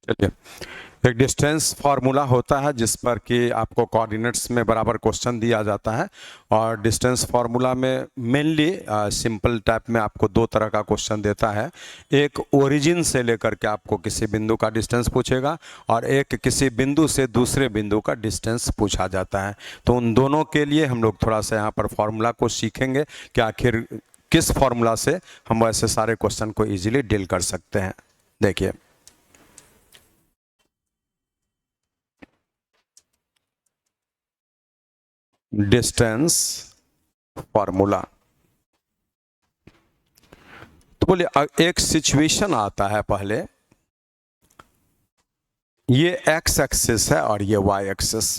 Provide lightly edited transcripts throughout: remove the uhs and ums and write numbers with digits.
चलिए, एक distance formula होता है जिस पर कि आपको कोऑर्डिनेट्स में बराबर क्वेश्चन दिया जाता है। और डिस्टेंस फार्मूला में मेनली सिंपल टाइप में आपको दो तरह का क्वेश्चन देता है। एक ओरिजिन से लेकर के आपको किसी बिंदु का डिस्टेंस पूछेगा और एक किसी बिंदु से दूसरे बिंदु का डिस्टेंस पूछा जाता है। तो उन दोनों के लिए हम लोग थोड़ा सा यहाँ पर फार्मूला को सीखेंगे कि आखिर किस फार्मूला से हम वैसे सारे क्वेश्चन को ईजिली डील कर सकते हैं। देखिए, डिस्टेंस फॉर्मूला। तो बोलिए, एक सिचुएशन आता है, पहले ये एक्स एक्सिस है और ये वाई एक्सिस।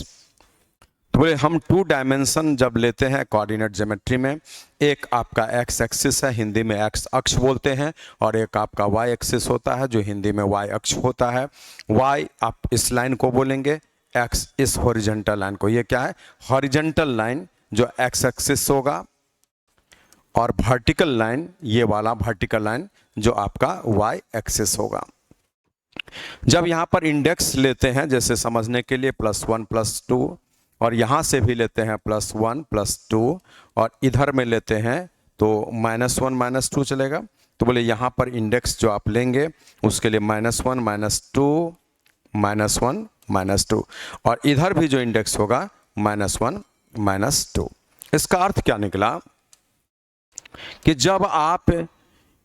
तो बोले हम टू डायमेंशन जब लेते हैं कोऑर्डिनेट ज्योमेट्री में, एक आपका एक्स एक्सिस है, हिंदी में एक्स अक्ष बोलते हैं, और एक आपका वाई एक्सिस होता है जो हिंदी में वाई अक्ष होता है। वाई आप इस लाइन को बोलेंगे, एक्स इस हॉरिजॉन्टल लाइन को। ये क्या है? हॉरिजॉन्टल लाइन जो एक्स एक्सिस होगा, और वर्टिकल लाइन ये वाला वर्टिकल लाइन जो आपका वाई एक्सिस होगा। जब यहां पर इंडेक्स लेते हैं, जैसे समझने के लिए +1 +2, और यहां से भी लेते हैं +1 +2, और इधर में लेते हैं तो -1 -2 चलेगा। तो बोले यहां पर इंडेक्स जो आप लेंगे उसके लिए -1 -2 -1 -2, और इधर भी जो इंडेक्स होगा -1 -2। इसका अर्थ क्या निकला कि जब आप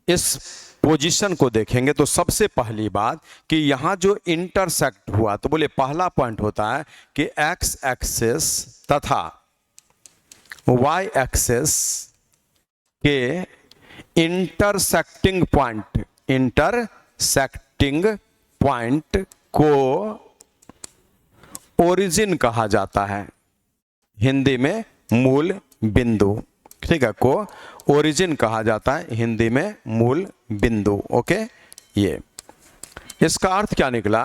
इस पोजीशन को देखेंगे तो सबसे पहली बात कि यहां जो इंटरसेक्ट हुआ, तो बोले पहला पॉइंट होता है कि एक्स एक्सिस तथा वाई एक्सिस के इंटरसेक्टिंग पॉइंट को ओरिजिन कहा जाता है, हिंदी में मूल बिंदु। ठीक है, को ओरिजिन कहा जाता है, हिंदी में मूल बिंदु। ओके, ये इसका अर्थ क्या निकला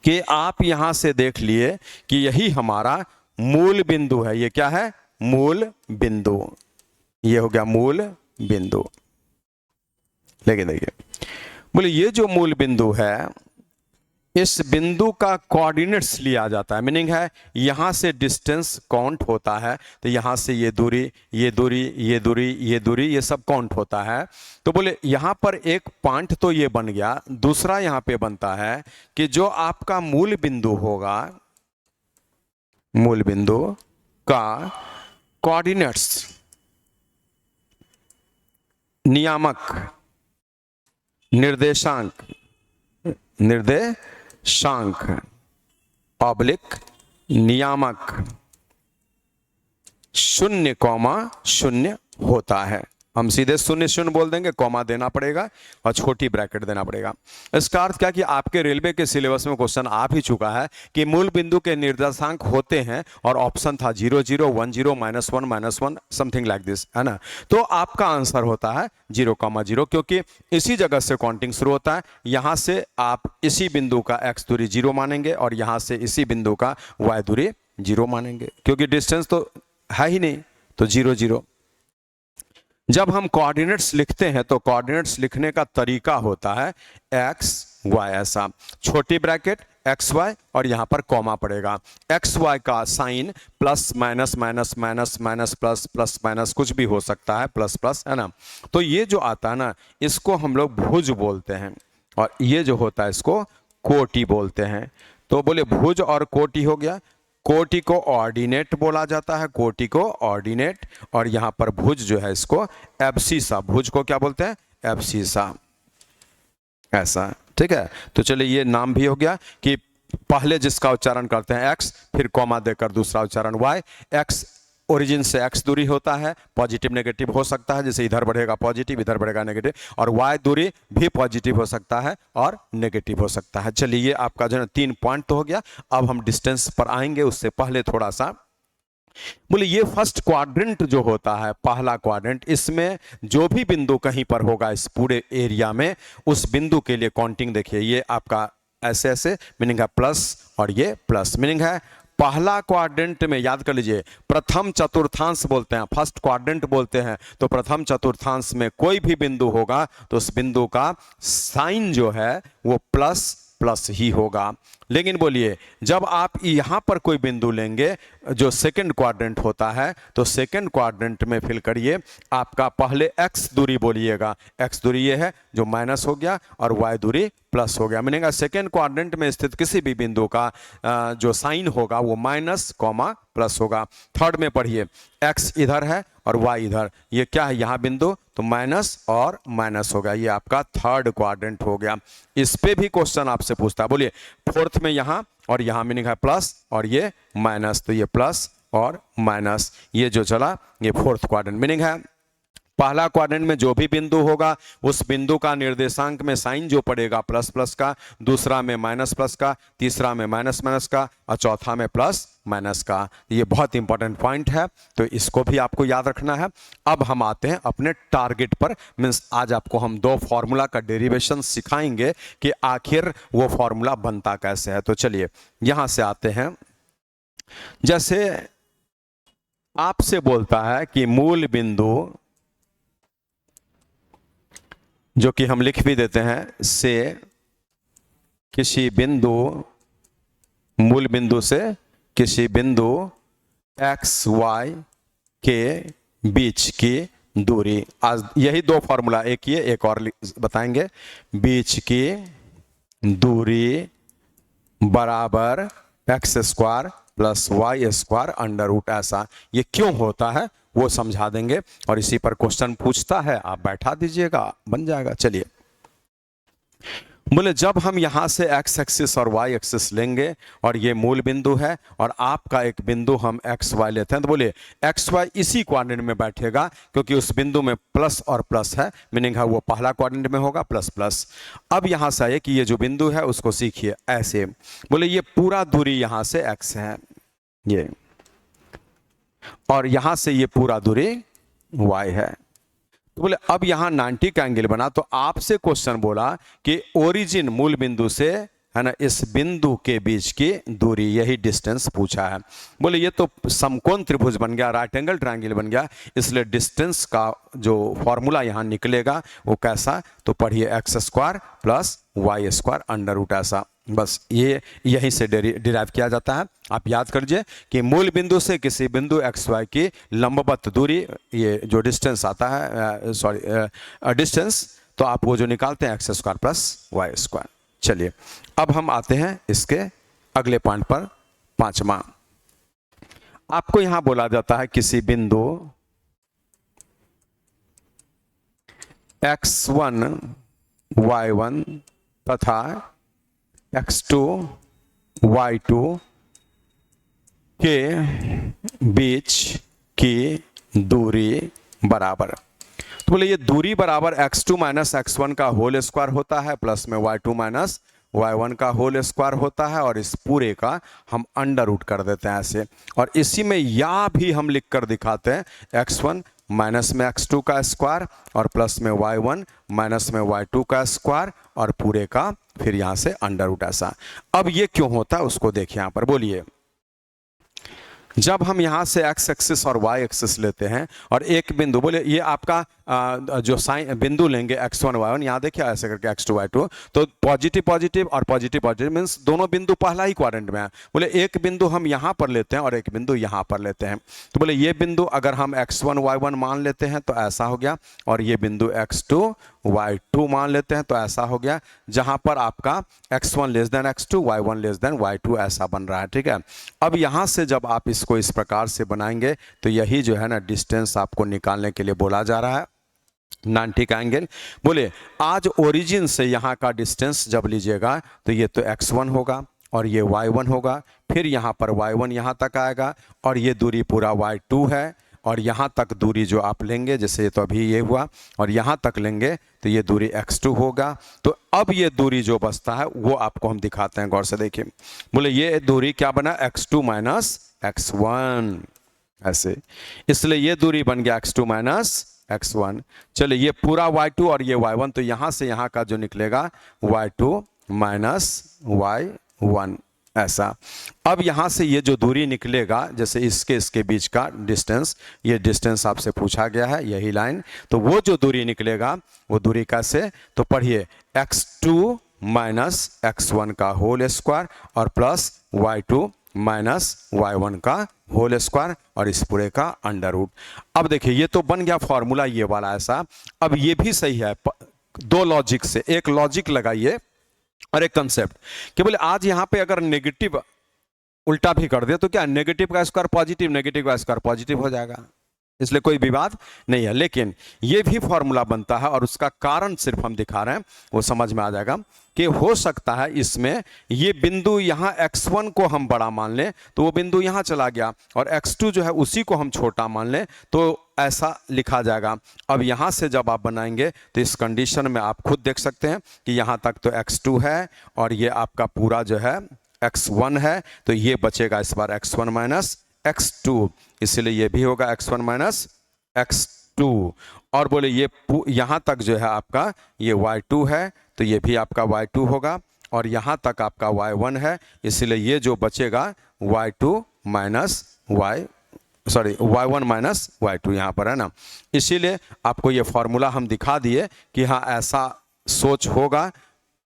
कि आप यहां से देख लिए कि यही हमारा मूल बिंदु है। ये क्या है? मूल बिंदु। ये हो गया मूल बिंदु। लेकिन देखिए, बोले ये जो मूल बिंदु है, इस बिंदु का कोऑर्डिनेट्स लिया जाता है। मीनिंग है यहां से डिस्टेंस काउंट होता है, तो यहां से ये दूरी, ये दूरी, ये दूरी, ये दूरी, ये सब काउंट होता है। तो बोले यहां पर एक पॉइंट तो ये बन गया। दूसरा यहां पे बनता है कि जो आपका मूल बिंदु होगा, मूल बिंदु का कोऑर्डिनेट्स, नियामक, निर्देशांक ऑब्लिक नियामक 0,0 होता है। हम सीधे 0,0 बोल देंगे, कॉमा देना पड़ेगा और छोटी ब्रैकेट देना पड़ेगा। इसका अर्थ क्या कि आपके रेलवे के सिलेबस में क्वेश्चन आ भी चुका है कि मूल बिंदु के निर्देशांक होते हैं, और ऑप्शन था 0 0 1 0 -1 -1 समथिंग लाइक दिस, है ना। तो आपका आंसर होता है 0,0, क्योंकि इसी जगह से काउंटिंग शुरू होता है। यहां से आप इसी बिंदु का x दूरी 0 मानेंगे और यहां से इसी बिंदु का y दूरी 0 मानेंगे, क्योंकि डिस्टेंस तो है ही नहीं, तो 0 0। जब हम कोऑर्डिनेट्स लिखते हैं तो कोऑर्डिनेट्स लिखने का तरीका होता है एक्स वाई, ऐसा छोटी ब्रैकेट एक्स वाई और यहां पर कॉमा पड़ेगा। एक्स वाई का sign plus minus minus minus minus plus plus minus कुछ भी हो सकता है, प्लस प्लस, है ना। तो ये जो आता है ना, इसको हम लोग भुज बोलते हैं, और ये जो होता है इसको कोटि बोलते हैं। तो बोले भुज और कोटि हो गया। कोटि को ऑर्डिनेट बोला जाता है, कोटि को ऑर्डिनेट, और यहां पर भुज जो है इसको एब्सिसा, भुज को क्या बोलते हैं? एब्सिसा, ऐसा। ठीक है, तो चलिए ये नाम भी हो गया कि पहले जिसका उच्चारण करते हैं एक्स, फिर कॉमा देकर दूसरा उच्चारण वाई। एक्स ओरिजिन से एक्स दूरी होता है, पॉजिटिव नेगेटिव हो सकता है, जैसे इधर बढ़ेगा पॉजिटिव, इधर बढ़ेगा नेगेटिव, और वाई दूरी भी पॉजिटिव हो सकता है और नेगेटिव हो सकता है। चलिए ये आपका जो है 3 पॉइंट तो हो गया। अब हम डिस्टेंस पर आएंगे, उससे पहले थोड़ा सा बोले ये फर्स्ट क्वाड्रेंट जो होता है, पहला क्वाड्रेंट, इसमें जो भी बिंदु कहीं पर होगा इस पूरे एरिया में, उस बिंदु के लिए काउंटिंग देखिए, ये आपका ऐसे ऐसे मीनिंग है प्लस, और ये प्लस मीनिंग है पहला क्वाड्रेंट में। याद कर लीजिए, प्रथम चतुर्थांश बोलते हैं, फर्स्ट क्वाड्रेंट बोलते हैं। तो प्रथम चतुर्थांश में कोई भी बिंदु होगा तो उस बिंदु का साइन जो है वो प्लस प्लस ही होगा। लेकिन बोलिए जब आप यहाँ पर कोई बिंदु लेंगे जो सेकंड क्वाड्रेंट होता है, तो सेकंड क्वाड्रेंट में फिल करिए, आपका पहले x दूरी बोलिएगा, x दूरी ये है जो माइनस हो गया और y दूरी प्लस हो गया। मीनिंग सेकंड क्वाड्रेंट में स्थित किसी भी बिंदु का जो साइन होगा वो माइनस कॉमा प्लस होगा। थर्ड में पढ़िए, x इधर है और y इधर, ये क्या है यहाँ बिंदु, तो माइनस और माइनस होगा, ये आपका थर्ड क्वाड्रेंट हो गया। इस पे भी क्वेश्चन आपसे पूछता है, बोलिए फोर्थ में यहाँ और यहाँ मीनिंग है प्लस और ये माइनस, तो ये प्लस और माइनस, ये जो चला ये फोर्थ क्वाड्रेंट। मीनिंग है पहला क्वाड्रेंट में जो भी बिंदु होगा उस बिंदु का निर्देशांक में साइन जो पड़ेगा प्लस प्लस का, दूसरा में माइनस प्लस का, तीसरा में माइनस माइनस का और चौथा में प्लस माइनस का। ये बहुत इंपॉर्टेंट पॉइंट है, तो इसको भी आपको याद रखना है। अब हम आते हैं अपने टारगेट पर। मीन्स आज आपको हम दो फॉर्मूला का डेरिवेशन सिखाएंगे कि आखिर वो फॉर्मूला बनता कैसे है। तो चलिए यहां से आते हैं। जैसे आपसे बोलता है कि मूल बिंदु, जो कि हम लिख भी देते हैं, से किसी बिंदु, मूल बिंदु से किसी बिंदु x y के बीच की दूरी। आज यही दो फॉर्मूला, एक ये एक और बताएंगे। बीच की दूरी बराबर x square plus y square under root, ऐसा ये क्यों होता है वो समझा देंगे। और इसी पर क्वेश्चन पूछता है, आप बैठा दीजिएगा, बन जाएगा। चलिए बोले जब हम यहां से x एक्सिस और y एक्सिस लेंगे और ये मूल बिंदु है और आपका एक बिंदु हम x y लेते हैं, तो बोले x y इसी क्वाड्रेंट में बैठेगा क्योंकि उस बिंदु में प्लस और प्लस है, मीनिंग है वो पहला क्वाड्रेंट में होगा प्लस प्लस। अब यहां से आइए कि ये जो बिंदु है उसको सीखिए ऐसे, बोले ये पूरा दूरी यहां से x है ये, और यहां से ये पूरा दूरी y है। तो बोले अब यहां 90 का एंगल बना, तो आपसे क्वेश्चन बोला कि ओरिजिन मूल बिंदु से है ना इस बिंदु के बीच की दूरी, यही डिस्टेंस पूछा है। बोले ये तो समकोण त्रिभुज बन गया, राइट एंगल ट्रायंगल बन गया, इसलिए डिस्टेंस का जो फॉर्मूला यहां निकलेगा वो कैसा, तो पढ़िए x square plus y square under root, ऐसा। बस ये यहीं से डिराइव किया जाता है। आप याद करिए कि मूल बिंदु से किसी बिंदु x y की लंबवत दूरी, ये जो डिस्टेंस आता है, डिस्टेंस, तो आप वो जो निकालते हैं x square plus y square. चलिए अब हम आते हैं इसके अगले पॉइंट पर, पांचवा। आपको यहां बोला जाता है किसी बिंदु x1 y1 तथा x2 y2 के बीच की दूरी बराबर। तो बोले ये दूरी बराबर x2 माइनस x1 का होल स्क्वायर होता है प्लस में y2 माइनस y1 का होल स्क्वायर होता है, और इस पूरे का हम अंडर रूट कर देते हैं ऐसे। और इसी में या भी हम लिख कर दिखाते हैं x1 माइनस में x2 का स्क्वायर और प्लस में y1 माइनस में y2 का स्क्वायर और पूरे का फिर यहां से अंडर रूट, ऐसा। अब ये क्यों होता है उसको देखिए यहां पर। बोलिए जब हम यहां से x एक्सिस और y एक्सिस लेते हैं और एक बिंदु, बोले ये आपका जो साइन बिंदु लेंगे x1 y1, यहाँ देखिए ऐसे करके x2 y2, तो पॉजिटिव पॉजिटिव और पॉजिटिव पॉजिटिव मीन्स दोनों बिंदु पहला ही क्वाड्रेंट में है। बोले एक बिंदु हम यहाँ पर लेते हैं और एक बिंदु यहाँ पर लेते हैं, तो बोले ये बिंदु अगर हम x1 y1 मान लेते हैं तो ऐसा हो गया, और ये बिंदु x2 y2 मान लेते हैं तो ऐसा हो गया, जहां पर आपका x1 less than x2 y1 less than y2 ऐसा बन रहा है। ठीक है, अब यहां से जब आप इसको इस प्रकार से बनाएंगे तो यही जो है ना डिस्टेंस आपको निकालने के लिए बोला जा रहा है, 90 का एंगल। बोले आज ओरिजिन से यहाँ का डिस्टेंस जब लीजिएगा तो ये तो x1 होगा और ये y1 होगा, फिर यहाँ पर y1 यहाँ तक आएगा और ये दूरी पूरा y2 है, और यहाँ तक दूरी जो आप लेंगे, जैसे तो अभी ये हुआ, और यहाँ तक लेंगे तो ये दूरी x2 होगा। तो अब ये दूरी जो बचता है वो आपको हम दिखाते हैं, गौर से देखिए। बोले ये दूरी क्या बना, x2 माइनस x1 ऐसे, इसलिए ये दूरी बन गया x2 माइनस x1। चलिए ये पूरा y2 और ये y1, तो यहाँ से यहाँ का जो निकलेगा y2 माइनस y1 ऐसा। अब यहाँ से ये जो दूरी निकलेगा, जैसे इसके बीच का डिस्टेंस, ये डिस्टेंस आपसे पूछा गया है, यही लाइन, तो वो जो दूरी निकलेगा वो दूरी कैसे, तो पढ़िए x2 माइनस x1 का होल स्क्वायर और प्लस y2 माइनस y1 का होल स्क्वायर और इस पूरे का अंडर रूट। अब देखिए ये तो बन गया फॉर्मूला ये वाला ऐसा। अब ये भी सही है, दो लॉजिक से, एक लॉजिक लगाइए और एक कंसेप्ट कि बोले आज यहां पे अगर नेगेटिव उल्टा भी कर दे तो क्या नेगेटिव का स्क्वायर पॉजिटिव, नेगेटिव का स्क्वायर पॉजिटिव हो जाएगा, इसलिए कोई विवाद नहीं है। लेकिन ये भी फॉर्मूला बनता है और उसका कारण सिर्फ हम दिखा रहे हैं, वो समझ में आ जाएगा कि हो सकता है इसमें ये बिंदु यहाँ x1 को हम बड़ा मान लें तो वो बिंदु यहाँ चला गया और x2 जो है उसी को हम छोटा मान लें तो ऐसा लिखा जाएगा। अब यहाँ से जब आप बनाएंगे तो इस कंडीशन में आप खुद देख सकते हैं कि यहाँ तक तो x2 है और ये आपका पूरा जो है x1 है, तो ये बचेगा इस बार x1 माइनस x2, इसलिए ये भी होगा x1 माइनस x2। और बोले ये यहाँ तक जो है आपका ये y2 है तो ये भी आपका y2 होगा और यहाँ तक आपका y1 है, इसलिए ये जो बचेगा y2 minus y1 minus y2 यहाँ पर है ना। इसीलिए आपको ये फॉर्मूला हम दिखा दिए कि हाँ ऐसा सोच होगा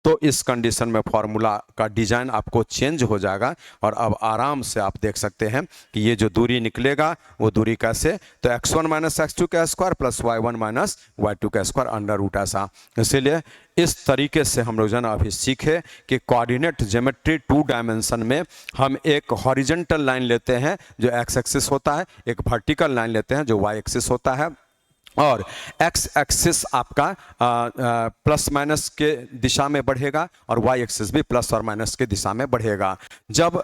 तो इस कंडीशन में फॉर्मूला का डिजाइन आपको चेंज हो जाएगा और अब आराम से आप देख सकते हैं कि ये जो दूरी निकलेगा वो दूरी कैसे, तो x1 माइनस x2 का square plus y1 minus y2 का स्क्वायर अंडर रूट ऐसा। इसीलिए इस तरीके से हम लोग जो है ना अभी सीखे कि कोऑर्डिनेट ज्योमेट्री 2 डायमेंशन में हम एक हॉरिजॉन्टल लाइन लेते हैं जो x एक्सिस होता है, एक वर्टिकल लाइन लेते हैं जो y एक्सिस होता है और x एक्सिस आपका प्लस माइनस के दिशा में बढ़ेगा और y एक्सिस भी प्लस और माइनस के दिशा में बढ़ेगा। जब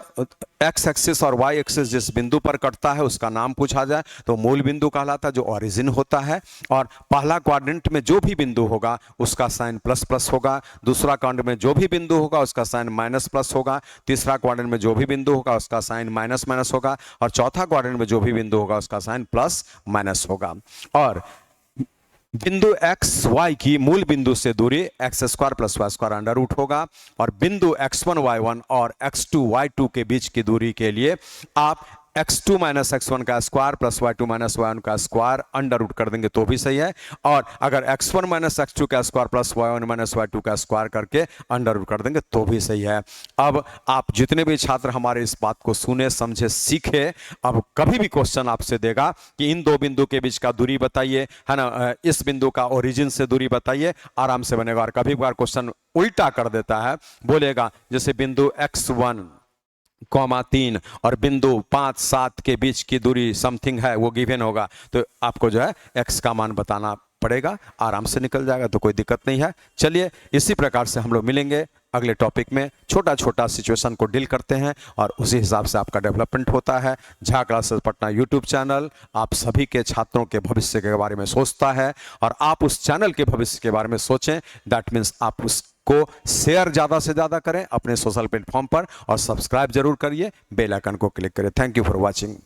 x एक्सिस और y एक्सिस जिस बिंदु पर कटता है उसका नाम पूछा जाए तो मूल बिंदु कहलाता है जो ओरिजिन होता है, और पहला क्वाड्रेंट में जो भी बिंदु होगा उसका साइन प्लस प्लस होगा, दूसरा क्वाड्रेंट में जो भी बिंदु होगा उसका साइन माइनस प्लस होगा, तीसरा क्वाड्रेंट में जो भी बिंदु होगा उसका साइन माइनस माइनस होगा और चौथा क्वाड्रेंट में जो भी बिंदु होगा उसका साइन प्लस माइनस होगा। और बिंदु x y की मूल बिंदु से दूरी x square plus y square under root होगा और बिंदु x1 y1 और x2 y2 के बीच की दूरी के लिए आप x2 माइनस x1 का square plus y2 minus y1 का स्क्वायर अंडर रूट कर देंगे तो भी सही है, और अगर x1 माइनस x2 का square plus y1 minus y2 का स्क्वायर करके अंडर रूट कर देंगे तो भी सही है। अब आप जितने भी छात्र हमारे इस बात को सुने समझे सीखे, अब कभी भी क्वेश्चन आपसे देगा कि इन दो बिंदु के बीच का दूरी बताइए, है ना, इस बिंदु का ओरिजिन से दूरी बताइए, आराम से बनेगा। और कभी कभार क्वेश्चन उल्टा कर देता है, बोलेगा जैसे बिंदु x1 3 और बिंदु 5 7 के बीच की दूरी समथिंग है वो गिवन होगा, तो आपको जो है x का मान बताना पड़ेगा, आराम से निकल जाएगा, तो कोई दिक्कत नहीं है। चलिए इसी प्रकार से हम लोग मिलेंगे अगले टॉपिक में, छोटा छोटा सिचुएशन को डील करते हैं और उसी हिसाब से आपका डेवलपमेंट होता है। Jha classes Patna YouTube channel आप सभी के छात्रों के भविष्य के बारे में सोचता है और आप उस चैनल के भविष्य के बारे में सोचें, दैट मीन्स आप उसको शेयर ज़्यादा से ज़्यादा करें अपने सोशल प्लेटफॉर्म पर और सब्सक्राइब जरूर करिए, बेल आइकन को क्लिक करें। Thank you for watching.